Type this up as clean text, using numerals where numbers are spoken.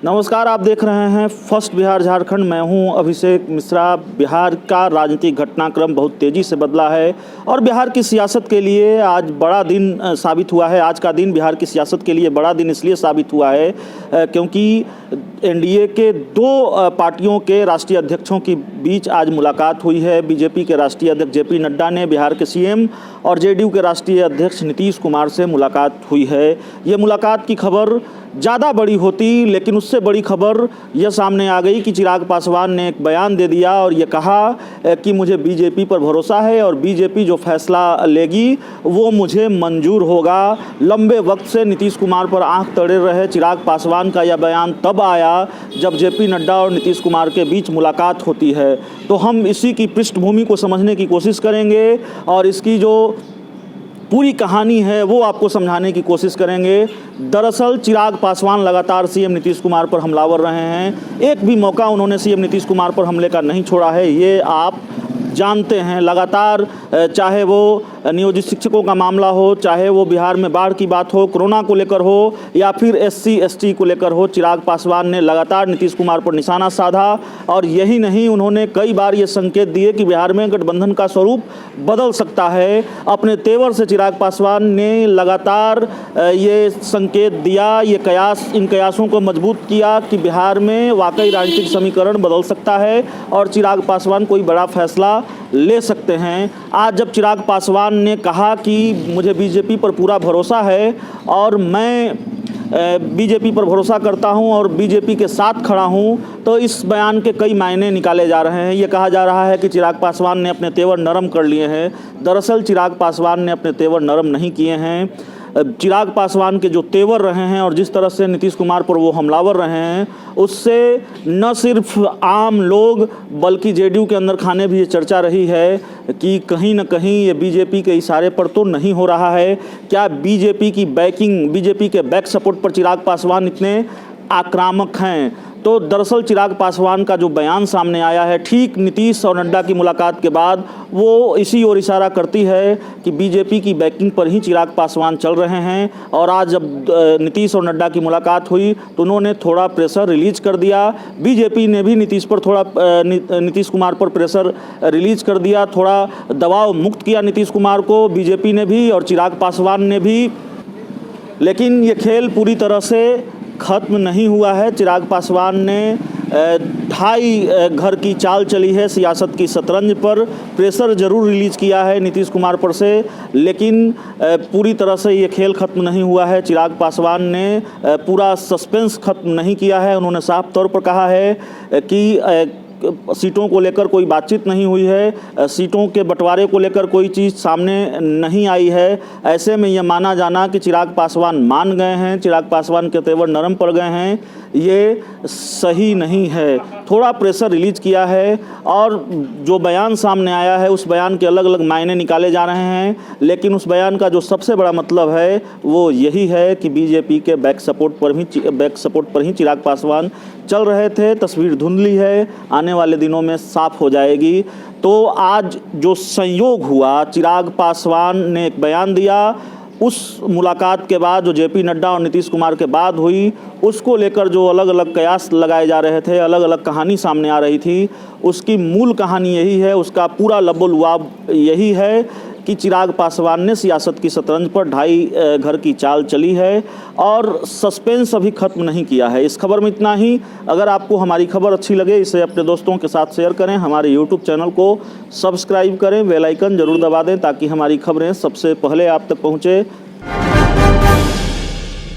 नमस्कार, आप देख रहे हैं फर्स्ट बिहार झारखंड। मैं हूं अभिषेक मिश्रा। बिहार का राजनीतिक घटनाक्रम बहुत तेज़ी से बदला है और बिहार की सियासत के लिए आज बड़ा दिन साबित हुआ है। आज का दिन बिहार की सियासत के लिए बड़ा दिन इसलिए साबित हुआ है क्योंकि एनडीए के दो पार्टियों के राष्ट्रीय अध्यक्षों के बीच आज मुलाकात हुई है। बीजेपी के राष्ट्रीय अध्यक्ष जेपी नड्डा ने बिहार के सीएम और जेडीयू के राष्ट्रीय अध्यक्ष नीतीश कुमार से मुलाकात हुई है। ये मुलाकात की खबर ज़्यादा बड़ी होती, लेकिन उससे बड़ी खबर यह सामने आ गई कि चिराग पासवान ने एक बयान दे दिया और ये कहा कि मुझे बीजेपी पर भरोसा है और बीजेपी जो फैसला लेगी वो मुझे मंजूर होगा। लंबे वक्त से नीतीश कुमार पर आंख तड़े रहे चिराग पासवान का यह बयान तब आया जब जेपी नड्डा और नीतीश कुमार के बीच मुलाकात होती है। तो हम इसी की पृष्ठभूमि को समझने की कोशिश करेंगे और इसकी जो पूरी कहानी है वो आपको समझाने की कोशिश करेंगे। दरअसल चिराग पासवान लगातार सीएम नीतीश कुमार पर हमलावर रहे हैं। एक भी मौका उन्होंने सीएम नीतीश कुमार पर हमले का नहीं छोड़ा है, ये आप जानते हैं। लगातार चाहे वो नियोजित शिक्षकों का मामला हो, चाहे वो बिहार में बाढ़ की बात हो, कोरोना को लेकर हो या फिर एससी एसटी को लेकर हो, चिराग पासवान ने लगातार नीतीश कुमार पर निशाना साधा। और यही नहीं, उन्होंने कई बार ये संकेत दिए कि बिहार में गठबंधन का स्वरूप बदल सकता है। अपने तेवर से चिराग पासवान ने लगातार ये संकेत दिया, इन कयासों को मजबूत किया कि बिहार में वाकई राजनीतिक समीकरण बदल सकता है और चिराग पासवान कोई बड़ा फैसला ले सकते हैं। आज जब चिराग पासवान ने कहा कि मुझे बीजेपी पर पूरा भरोसा है और मैं बीजेपी पर भरोसा करता हूं और बीजेपी के साथ खड़ा हूं, तो इस बयान के कई मायने निकाले जा रहे हैं। ये कहा जा रहा है कि चिराग पासवान ने अपने तेवर नरम कर लिए हैं। दरअसल चिराग पासवान ने अपने तेवर नरम नहीं किए हैं। चिराग पासवान के जो तेवर रहे हैं और जिस तरह से नीतीश कुमार पर वो हमलावर रहे हैं, उससे न सिर्फ आम लोग बल्कि जेडीयू के अंदर खाने भी ये चर्चा रही है कि कहीं न कहीं ये बीजेपी के इशारे पर तो नहीं हो रहा है। क्या बीजेपी की बीजेपी के बैक सपोर्ट पर चिराग पासवान इतने आक्रामक हैं? तो दरअसल चिराग पासवान का जो बयान सामने आया है ठीक नीतीश और नड्डा की मुलाकात के बाद, वो इसी ओर इशारा करती है कि बीजेपी की बैकिंग पर ही चिराग पासवान चल रहे हैं। और आज जब नीतीश और नड्डा की मुलाकात हुई तो उन्होंने थोड़ा प्रेशर रिलीज कर दिया। बीजेपी ने भी नीतीश कुमार पर प्रेशर रिलीज कर दिया, थोड़ा दबाव मुक्त किया नीतीश कुमार को, बीजेपी ने भी और चिराग पासवान ने भी। लेकिन ये खेल पूरी तरह से ख़त्म नहीं हुआ है। चिराग पासवान ने ढाई घर की चाल चली है सियासत की शतरंज पर। प्रेशर ज़रूर रिलीज़ किया है नीतीश कुमार पर से, लेकिन पूरी तरह से ये खेल ख़त्म नहीं हुआ है। चिराग पासवान ने पूरा सस्पेंस ख़त्म नहीं किया है। उन्होंने साफ तौर पर कहा है कि सीटों को लेकर कोई बातचीत नहीं हुई है, सीटों के बंटवारे को लेकर कोई चीज़ सामने नहीं आई है। ऐसे में यह माना जाना कि चिराग पासवान मान गए हैं, चिराग पासवान के तेवर नरम पड़ गए हैं, ये सही नहीं है। थोड़ा प्रेशर रिलीज किया है और जो बयान सामने आया है उस बयान के अलग अलग मायने निकाले जा रहे हैं, लेकिन उस बयान का जो सबसे बड़ा मतलब है वो यही है कि बीजेपी के बैक सपोर्ट पर ही चिराग पासवान चल रहे थे। तस्वीर धुंधली है, आने वाले दिनों में साफ हो जाएगी। तो आज जो संयोग हुआ, चिराग पासवान ने एक बयान दिया, उस मुलाकात के बाद जो जेपी नड्डा और नीतीश कुमार के बाद हुई, उसको लेकर जो अलग अलग कयास लगाए जा रहे थे, अलग अलग कहानी सामने आ रही थी, उसकी मूल कहानी यही है, उसका पूरा लबो-लुआब यही है कि चिराग पासवान ने सियासत की शतरंज पर ढाई घर की चाल चली है और सस्पेंस अभी ख़त्म नहीं किया है। इस खबर में इतना ही। अगर आपको हमारी खबर अच्छी लगे, इसे अपने दोस्तों के साथ शेयर करें, हमारे यूट्यूब चैनल को सब्सक्राइब करें, बेल आइकन ज़रूर दबा दें ताकि हमारी खबरें सबसे पहले आप तक पहुँचे।